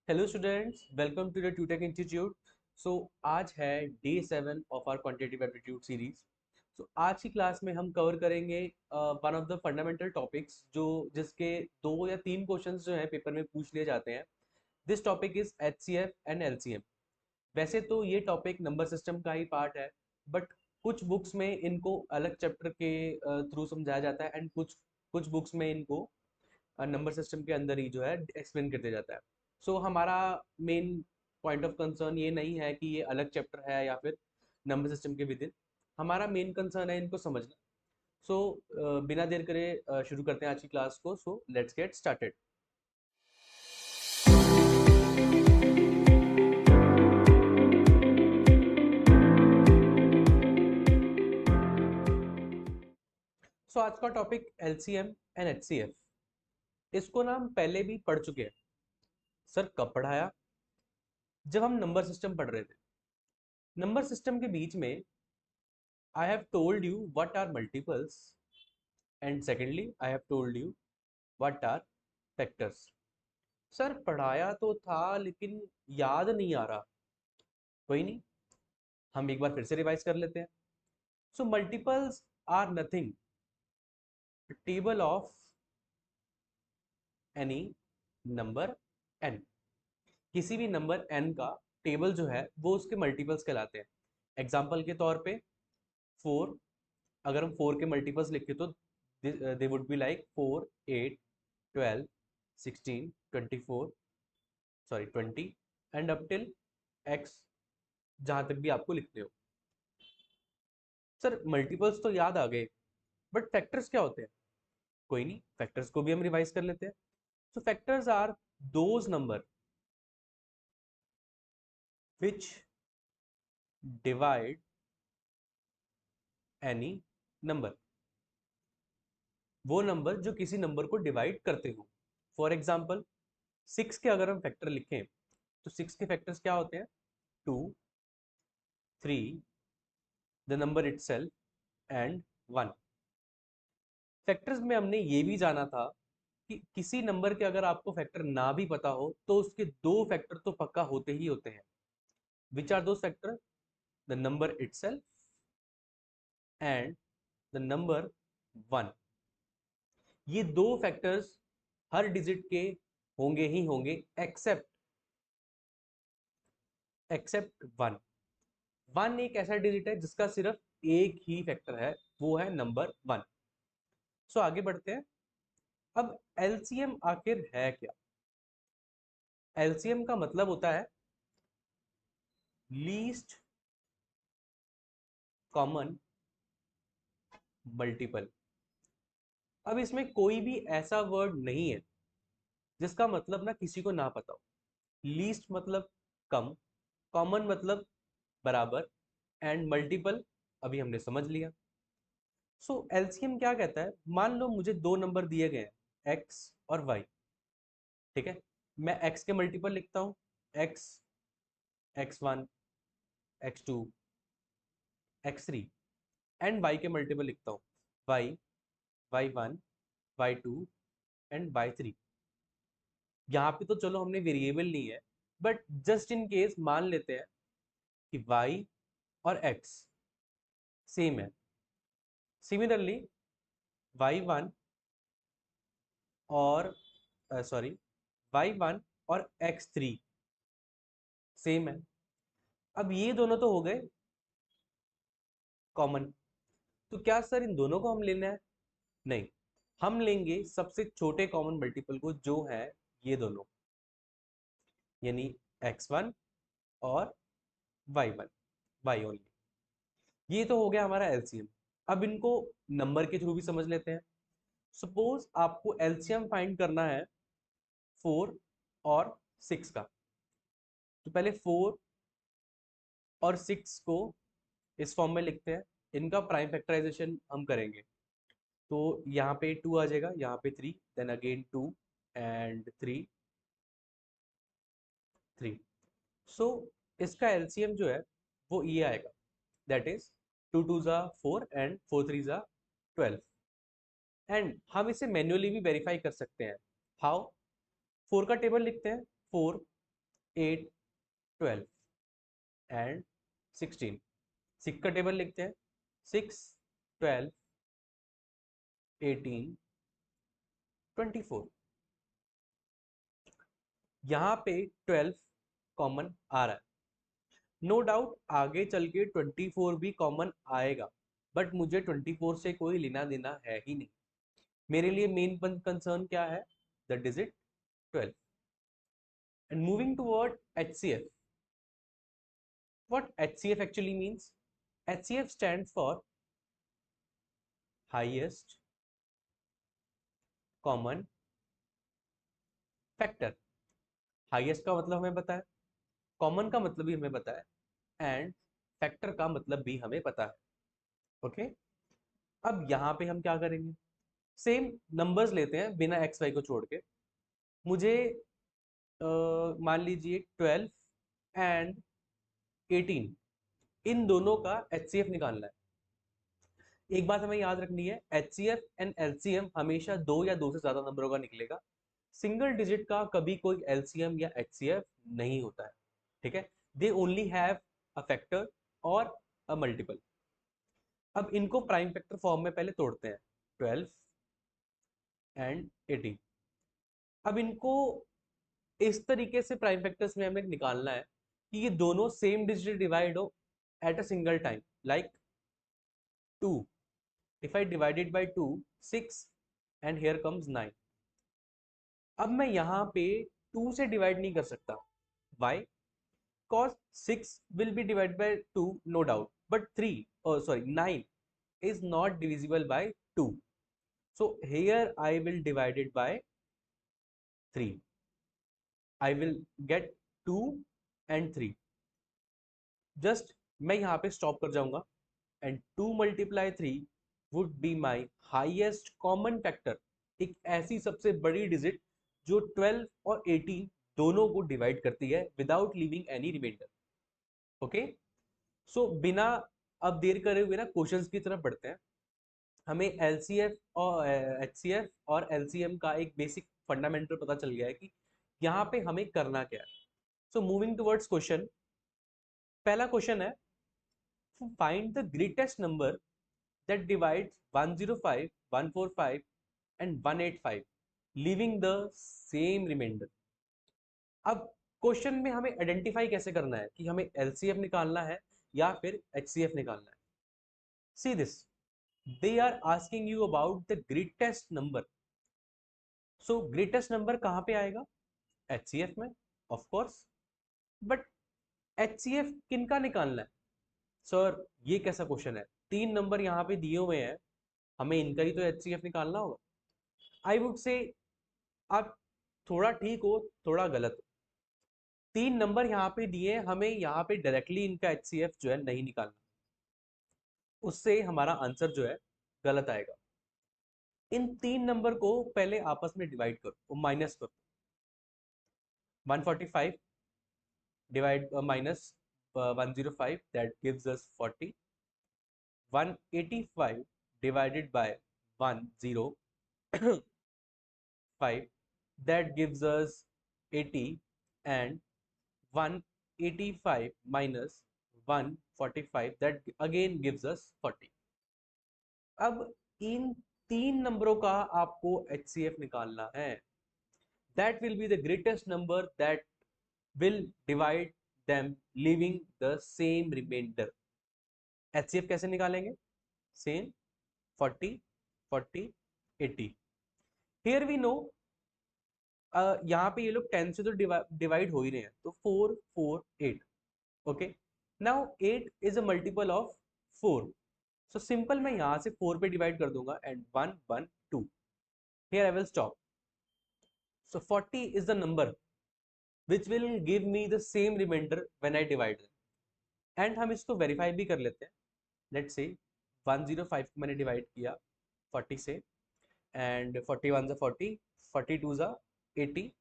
Hello students, welcome to the Tutech institute. So आज है day 7 of our quantitative aptitude series. आज की class में हम कवर करेंगे one of the fundamental topics जो जिसके 2 या 3 क्वेश्चंस जो हैं पेपर में पूछ लिए जाते हैं। This topic is HCF and LCM. वैसे तो ये टॉपिक नंबर सिस्टम का ही पार्ट है, बट कुछ बुक्स में इनको अलग चैप्टर के थ्रू समझाया जाता है एंड कुछ कुछ बुक्स में इनको नंबर सिस्टम के अंदर ही जो है एक्सप्लेन कर दिया जाता है। हमारा मेन पॉइंट ऑफ कंसर्न ये नहीं है कि ये अलग चैप्टर है या फिर नंबर सिस्टम के विद इन। हमारा मेन कंसर्न है इनको समझना। बिना देर करे शुरू करते हैं आज की क्लास को। Let's get started. आज का टॉपिक एलसीएम एंड एचसीएफ। इसको ना हम पहले भी पढ़ चुके हैं। सर कब पढ़ाया? जब हम नंबर सिस्टम पढ़ रहे थे। नंबर सिस्टम के बीच में I have told you what are multiples and secondly I have told you what are factors. Sir पढ़ाया तो था लेकिन याद नहीं आ रहा। कोई नहीं, हम एक बार फिर से रिवाइज कर लेते हैं। Multiples are nothing table of any number n। किसी भी नंबर n का टेबल जो है वो उसके मल्टीपल्स कहलाते हैं। एग्जाम्पल के तौर पे 4, अगर हम 4 के मल्टीपल्स लिखे तो they would be like 4, 8, 12, 16, 24, sorry 20 and up till x, जहां तक भी आपको लिखते हो। सर मल्टीपल्स तो याद आ गए, बट फैक्टर्स क्या होते हैं? कोई नहीं, फैक्टर्स को भी हम रिवाइज कर लेते हैं। Factors are those number which divide any number. वो नंबर जो किसी नंबर को डिवाइड करते हो। फॉर एग्जाम्पल 6 के अगर हम फैक्टर लिखें तो 6 के फैक्टर्स क्या होते हैं? 2, 3, the number itself and 1। Factors में हमने ये भी जाना था कि किसी नंबर के अगर आपको फैक्टर ना भी पता हो तो उसके 2 फैक्टर तो पक्का होते ही होते हैं। विच आर दो factor? The number itself and the number 1। ये 2 फैक्टर्स हर डिजिट के होंगे ही होंगे एक्सेप्ट 1। 1 एक ऐसा डिजिट है जिसका सिर्फ एक ही फैक्टर है, वो है नंबर 1। आगे बढ़ते हैं। अब एलसीएम आखिर है क्या? एलसीएम का मतलब होता है लीस्ट कॉमन मल्टीपल। अब इसमें कोई भी ऐसा वर्ड नहीं है जिसका मतलब ना किसी को ना पता हो। लीस्ट मतलब कम, कॉमन मतलब बराबर, एंड मल्टीपल अभी हमने समझ लिया। एलसीएम क्या कहता है? मान लो मुझे 2 नंबर दिए गए हैं, x और y। ठीक है, मैं x के मल्टीपल लिखता हूँ, x, x1, x2, x3, and y के मल्टीपल लिखता हूँ, y, y1, y2 and y3। यहाँ पे तो चलो हमने वेरिएबल ली है, बट जस्ट इन केस मान लेते हैं कि y और x सेम है। सिमिलरली y1 और सॉरी y1 और x3 सेम है। अब ये दोनों तो हो गए कॉमन। तो क्या सर इन दोनों को हम लेना है? नहीं, हम लेंगे सबसे छोटे कॉमन मल्टीपल को, जो है ये दोनों, यानी x1 और y1, y ओनली। ये तो हो गया हमारा एलसीएम। अब इनको नंबर के थ्रू भी समझ लेते हैं। सपोज आपको एलसीएम फाइंड करना है 4 और 6 का, तो पहले 4 और 6 को इस फॉर्म में लिखते हैं। इनका प्राइम फैक्टराइजेशन हम करेंगे तो यहाँ पे 2 आ जाएगा, यहाँ पे 3, देन अगेन 2 एंड 3, 3। इसका एलसीएम जो है वो ये आएगा, दैट इज 2 2 जा 4 एंड 4 3 जा 12। एंड हम इसे मैन्युअली भी वेरीफाई कर सकते हैं। हाउ? 4 का टेबल लिखते हैं, 4 8, 12 एंड 16। 6 का टेबल लिखते हैं। 6, 12, 18, 24। यहाँ पे 12 कॉमन आ रहा है। नो डाउट आगे चल के 24 भी कॉमन आएगा, बट मुझे 24 से कोई लेना देना है ही नहीं। मेरे लिए मेन कंसर्न क्या है? The digit 12। And moving toward HCF. What HCF actually means? HCF stands for highest common factor. Highest का मतलब हमें पता है, कॉमन का मतलब भी हमें पता है, एंड फैक्टर का मतलब भी हमें पता है। ओके, अब यहाँ पे हम क्या करेंगे? सेम नंबर्स लेते हैं बिना एक्स वाई को छोड़ के। मुझे मान लीजिए 12 एंड 18, इन दोनों का HCF निकालना है। एक बात हमें याद रखनी है, HCF एंड LCM हमेशा दो या दो से ज्यादा नंबरों का निकलेगा। सिंगल डिजिट का कभी कोई LCM या HCF नहीं होता है। ठीक है, they only have a factor और अ मल्टीपल। अब इनको प्राइम फैक्टर फॉर्म में पहले तोड़ते हैं, 12 एंड 18। अब इनको इस तरीके से प्राइम फैक्टर्स में हमें निकालना है कि ये दोनों सेम डिजिट डिवाइड हो at a single time, like 2। If I divided by 2, 6 and here comes 9। अब मैं यहाँ पे 2 से डिवाइड नहीं कर सकता। Y? cos 6 will be divided by 2, no doubt, but 3, oh sorry, 9 is not divisible by 2. So here I will divide it by 3. I will get 2 and 3. Just मैं यहाँ पे स्टॉप कर जाऊंगा, and 2 multiply 3 would be my highest common factor. एक ऐसी सबसे बड़ी digit जो 12 और 18 दोनों को डिवाइड करती है without leaving any remainder. Okay, so बिना अब देर करे हुए ना क्वेश्चंस की तरफ बढ़ते हैं। हमें LCF और HCF और LCM का एक बेसिक फंडामेंटल पता चल गया है कि यहाँ पे हमें करना क्या है। सो मूविंग टुवर्ड्स क्वेश्चन, पहला क्वेश्चन है, find the greatest number that divides 105, 145 and 185 leaving the same remainder. अब क्वेश्चन में हमें आइडेंटिफाई कैसे करना है कि हमें LCF निकालना है या फिर HCF निकालना है। See this, they are asking you about the greatest number. So greatest number कहाँ पे आएगा? HCF में, of course. But HCF किनका निकालना है? सर ये कैसा क्वेश्चन है? 3 नंबर यहाँ पे दिए हुए हैं, हमें इनका ही तो HCF निकालना होगा। आई वुड से आप थोड़ा ठीक हो थोड़ा गलत हो। 3 नंबर यहाँ पे दिए, हमें यहाँ पे डायरेक्टली इनका HCF जो है नहीं निकालना, उससे हमारा आंसर जो है गलत आएगा। इन 3 नंबर को पहले आपस में डिवाइड करो, माइनस करो। 145 divide minus 105, that gives us 40. 185 divided by 105, that gives us 80, and 185 minus 145, that again gives us 40. अब इन 3 नंबरों का आपको HCF निकालना है। That will be the greatest number that will divide them leaving the same remainder. HCF कैसे निकालेंगे? Same 40, 40, 80। Here we know यहाँ पे ये लोग 10 से तो डिवाइड हो ही रहे हैं, तो 4, 4, 8। Okay, now 8 is a multiple of 4, so simple मैं यहाँ से 4 पे डिवाइड कर दूंगा and 1, 1, 2। Here I will stop. So 40 is the number which will give me the same remainder when I divide them. And हम इसको वेरीफाई भी कर लेते हैं। लेट्स से 105 को मैंने डिवाइड किया 40 से, एंड 41 ज़ा 40, 42 ज़ा 80,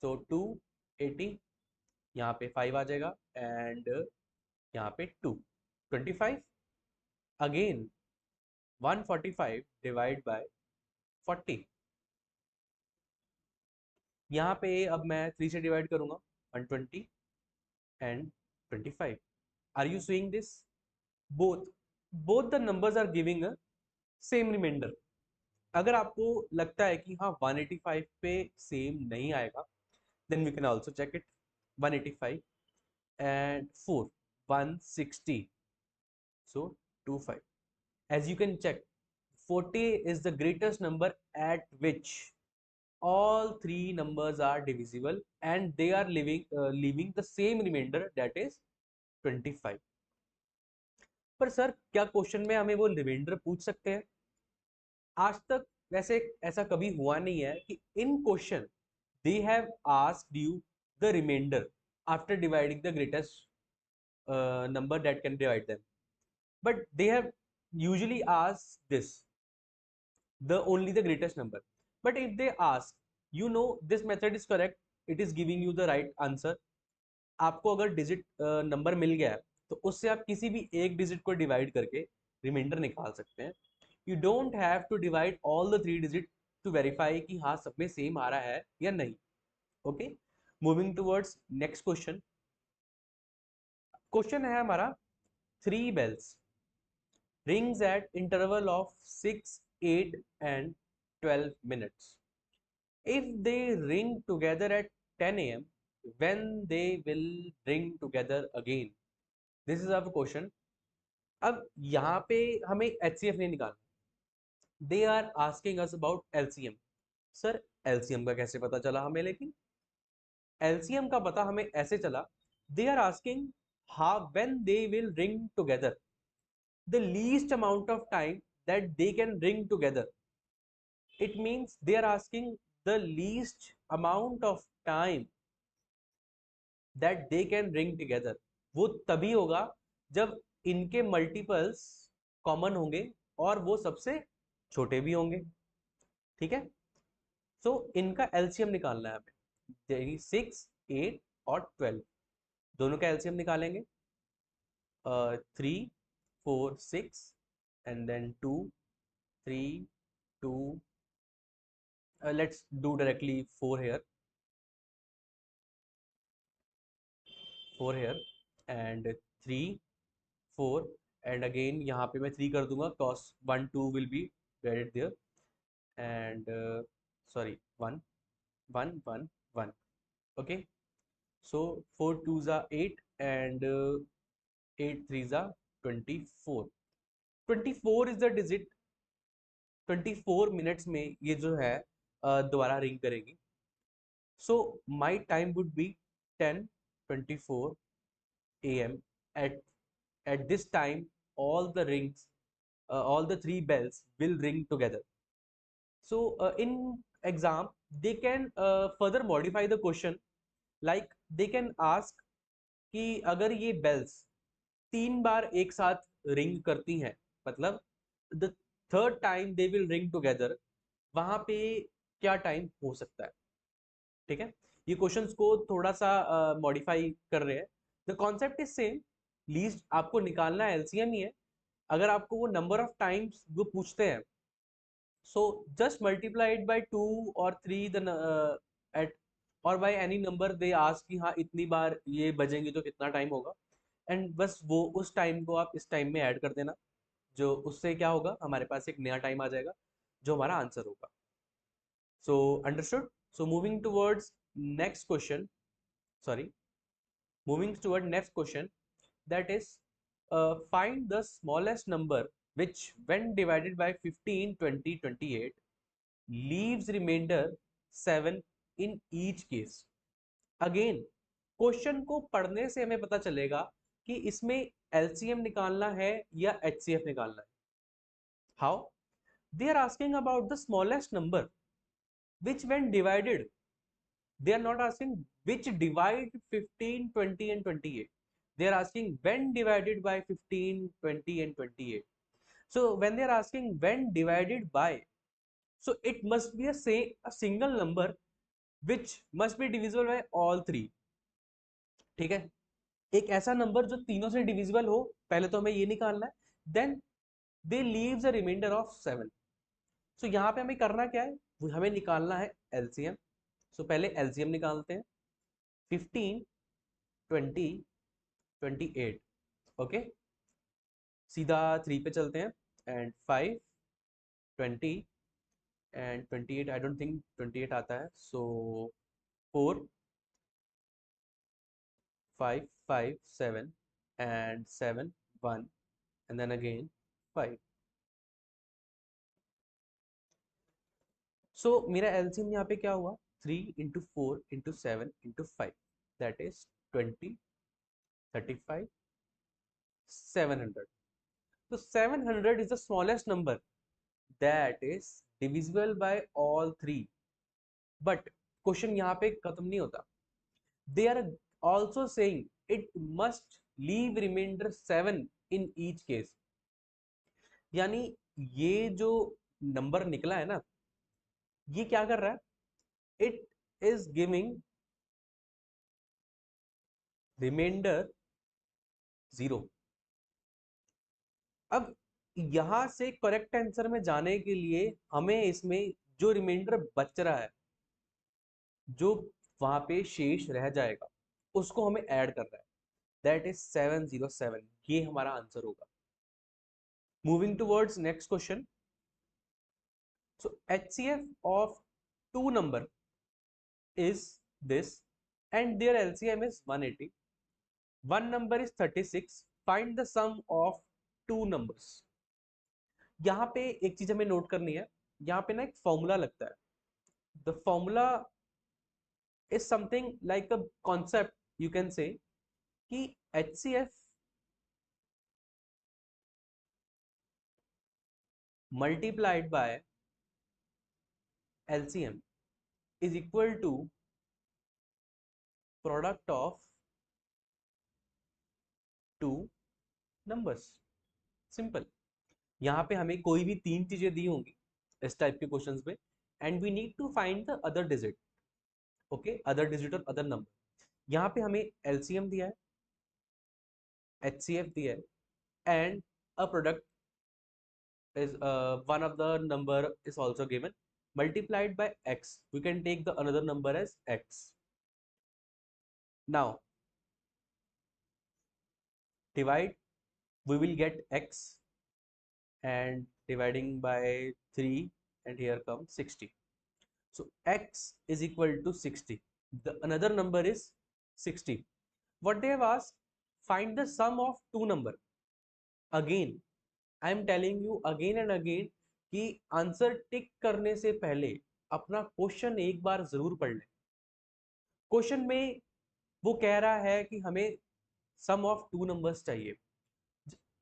तो 280, यहाँ पे 5 आ जाएगा, एंड यहाँ पे 2, 25। अगेन 145 डिवाइड बाय 40, यहाँ पे अब मैं 3 से डिवाइड करूंगा, 120 and 25. Are you seeing this? Both the numbers are giving a same remainder. अगर आपको लगता है कि हाँ 185 पे सेम नहीं आएगा, then we can also check it. 185 and 4, 160, so 25. As you can check, 40 is the greatest number at which all three numbers are divisible and they are leaving the same remainder, that is 25. पर sir क्या question में हमें वो reminder पूछ सकते हैं? आज तक वैसे ऐसा कभी हुआ नहीं है कि in question they have asked you the reminder after dividing the greatest number that can divide them, but they have usually asked this, the only the greatest number. But if they ask, you know, this method is correct, it is giving you the right answer. आपको अगर digit number मिल गया है तो उससे आप किसी भी एक डिजिट को डिवाइड करके रिमाइंडर निकाल सकते हैं. You don't have to divide all the 3 digit to verify कि हाँ सब में सेम आ रहा है या नहीं. Okay, moving towards next question. Question है हमारा 3 bells rings at interval of 6, 8 and 12 minutes. If they ring together at 10 a.m., when they will ring together again? This is our question. अब यहाँ पे हमें HCF नहीं निकालना. They are asking us about LCM. Sir LCM का कैसे पता चला हमें? लेकिन LCM का पता हमें ऐसे चला. They are asking how when they will ring together, the least amount of time that they can ring together. It means they are asking the least amount of time that they can ring together. वो तभी होगा जब इनके multiples common होंगे और वो सबसे छोटे भी होंगे. ठीक है, सो इनका एलसीएम निकालना है हमें. 6, 8 और 12 दोनों का एलसीएम निकालेंगे. 3, 4, 6 and then 2, 3, 2. Let's do directly 4 here. 4 here and 3, 4 and again यहाँ पे मैं 3 कर दूंगा cos 1, 2 will be divided there and sorry 1, 1, 1, 1. Okay, so 4 2s are 8 and 8 3s are 24. 24 is the digit. 24 minutes में ये जो है दोबारा रिंग करेगी. So my time would be 10:24 a.m. At this time all the rings, all the 3 bells will ring together. So in exam they can further modify the question, like they can ask कि अगर ये bells 3 बार एक साथ ring करती हैं, मतलब the third time they will ring together, वहां पे क्या टाइम हो सकता है. ठीक है, ये क्वेश्चंस को थोड़ा सा मॉडिफाई कर रहे हैं. The concept is same. Least आपको निकालना एलसीएम ही है. अगर आपको वो नंबर ऑफ टाइम्स वो पूछते हैं, सो जस्ट मल्टीप्लाइड बाय 2 और 3 एट और by any number they ask कि हाँ इतनी बार ये बजेंगे तो कितना टाइम होगा, एंड बस वो उस टाइम को आप इस टाइम में ऐड कर देना, जो उससे क्या होगा हमारे पास एक नया टाइम आ जाएगा जो हमारा आंसर होगा. So understood. So moving towards next question, sorry, moving toward next question, that is find the smallest number which when divided by 15, 20, 28 leaves remainder 7 in each case. Again question को पढ़ने से हमें पता चलेगा कि इसमें एलसीएम निकालना है या एचसीएफ निकालना है. How? They are asking about the smallest number which when divided, they are not asking which divide 15, 20 and 28. They are asking when divided by 15, 20 and 28. So when they are asking when divided by, so it must be a single number which must be divisible by all three. ठीक है, एक ऐसा number जो तीनों से divisible हो, पहले तो हमें ये निकालना है. Then they leave a remainder of 7. So यहाँ पे हमें करना क्या है, हमें निकालना है एलसीएम. सो पहले एलसीएम निकालते हैं. 15, 20, 28. ओके, सीधा 3 पे चलते हैं, and 5, 20 and 28. I don't think 28 आता है, सो 4, 5, 5, 7 and 7, 1 and then again 5. So मेरा LCM यहाँ पे क्या हुआ, 3 into 4 into 7 into 5, that is 20, 35, 700. So 700 is the smallest number that is divisible by all three. But question यहाँ पे खत्म नहीं होता. They are also saying it must leave remainder 7 in each case. यानी ये जो नंबर निकला है ना, ये क्या कर रहा है, इट इज गिविंग रिमाइंडर 0. अब यहां से करेक्ट आंसर में जाने के लिए हमें इसमें जो रिमाइंडर बच रहा है, जो वहां पे शेष रह जाएगा, उसको हमें ऐड करना है. That is 707. ये हमारा आंसर होगा. Moving towards next question. So HCF of two number is this and their LCM is 180. One number is 36. Find the sum of two numbers. यहाँ पे एक चीज हमें नोट करनी है. यहाँ पे ना एक फॉर्मूला लगता है. The formula is something like a concept, you can say कि HCF multiplied by LCM is equal to product of two numbers. Simple. यहाँ पे हमें कोई भी 3 चीजें दी होंगी इस टाइप के क्वेश्चंस में, and we need to find the other digit. Okay, other digit और अदर नंबर. यहाँ पे हमें LCM दिया है, HCF दिया है, and a product is one of the number is also given, multiplied by x. We can take the another number as x. Now divide, we will get x, and dividing by 3, and here comes 60. So x is equal to 60. The another number is 60. What they have asked, find the sum of two number. Again I am telling you again and again कि answer tick करने से पहले अपना question एक बार जरूर पढ़ लें. Question में वो कह रहा है कि हमें सम ऑफ टू नंबर्स चाहिए.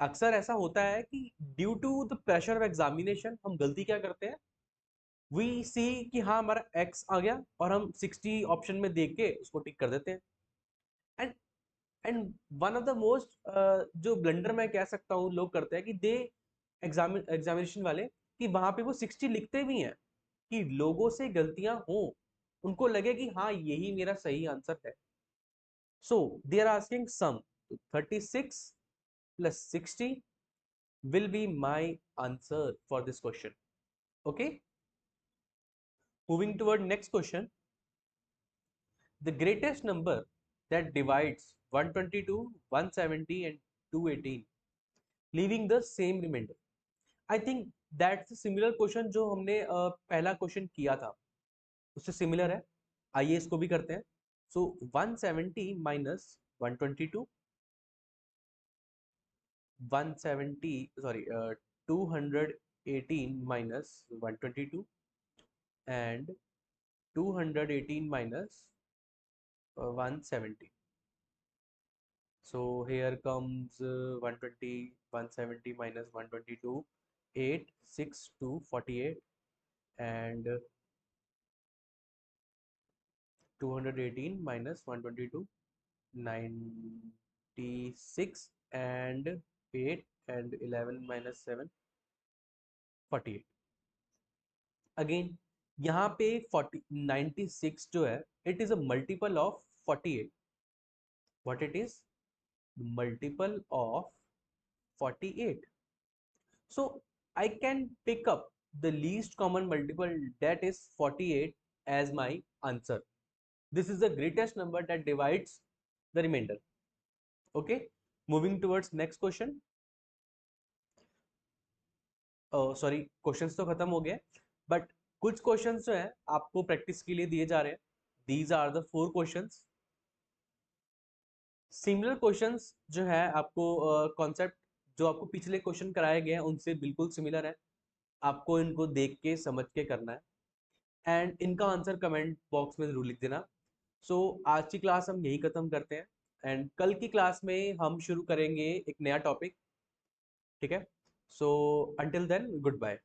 अक्सर ऐसा होता है कि due to the pressure of examination हम गलती क्या करते हैं, वी सी कि हाँ हमारा x आ गया और हम 60 ऑप्शन में देख के उसको टिक कर देते हैं. And and one of the most जो ब्लंडर मैं कह सकता हूँ लोग करते हैं कि दे एग्जामिनेशन वाले, कि वहां पे वो 60 लिखते भी हैं कि लोगों से गलतियां हो, उनको लगे कि हाँ यही मेरा सही आंसर है. So they are asking sum. 36 plus 60 will be my answer for this question. Okay, moving toward next question. The greatest number that divides 122, 170 and 218 leaving the same remainder. I think that's a similar question जो हमने पहला question किया था उससे similar है. आइए इसको भी करते हैं. सो 170 minus 122, 170 sorry 218 minus 122 and 218 minus 170. So here comes 120, 170 minus 122, 8, 6, 2, 48 and 218 minus 122, 96 and 8 and 11 minus 7, 48. Again यहाँ पे 96 जो है, it is a multiple of 48. What it is, multiple of 48. So I can pick up the least common multiple, that is 48 as my answer. This is the greatest number that divides the remainder. Okay, moving towards next question. Sorry, questions तो खत्म हो गए, but कुछ questions जो है आपको practice के लिए दिए जा रहे हैं. These are the 4 questions. Similar questions जो है आपको कॉन्सेप्ट जो आपको पिछले क्वेश्चन कराए गए हैं उनसे बिल्कुल सिमिलर है. आपको इनको देख के समझ के करना है एंड इनका आंसर कमेंट बॉक्स में जरूर लिख देना. सो आज की क्लास हम यही खत्म करते हैं एंड कल की क्लास में हम शुरू करेंगे एक नया टॉपिक. ठीक है, so until then good bye.